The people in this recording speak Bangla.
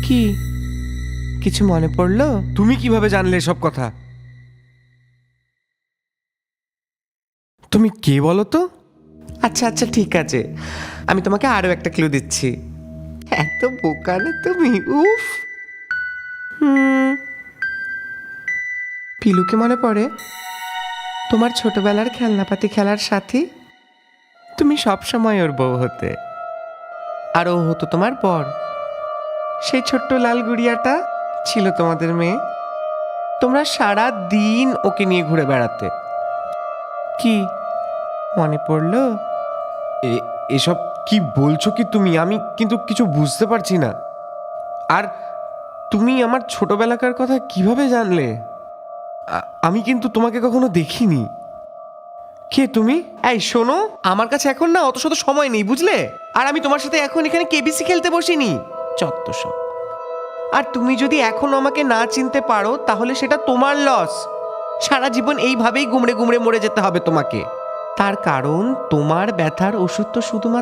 কি কিছু মনে পড়লো? তুমি কিভাবে জানলে সব কথা? তুমি কে বলো তো? আচ্ছা আচ্ছা ঠিক আছে, আমি তোমাকে আরো একটা ক্লু দিচ্ছি। এত বোকা না তুমি, উফ। পিলুকে মনে পড়ে? তোমার ছোটবেলার খেলনাপাতি খেলার সাথী। তুমি সব সময় ওর বউ হতে, আর ও হতো তোমার বর। সেই ছোট্ট লাল গুড়িয়াটা ছিল তোমাদের মেয়ে। তোমরা সারা দিন ওকে নিয়ে ঘুরে বেড়াতে। কি মনে পড়লো? এসব কি বলছো কি তুমি? আমি কিন্তু কিছু বুঝতে পারছি না। আর তুমি আমার ছোটবেলাকার কথা কিভাবে জানলে? আমি কিন্তু তোমাকে কখনো দেখিনি। কে তুমি? এই শোনো, আমার কাছে এখন না অত শত সময় নেই, বুঝলে? আর আমি তোমার সাথে এখন এখানে কেবিসি খেলতে বসিনি। চত্ব সব। আর তুমি যদি এখনো আমাকে না চিনতে পারো তাহলে সেটা তোমার লস। সারা জীবন এইভাবেই গুমড়ে গুমড়ে মরে যেতে হবে তোমাকে। তার কারণ তোমার ব্যথার ওষুধ তো শুধুমাত্র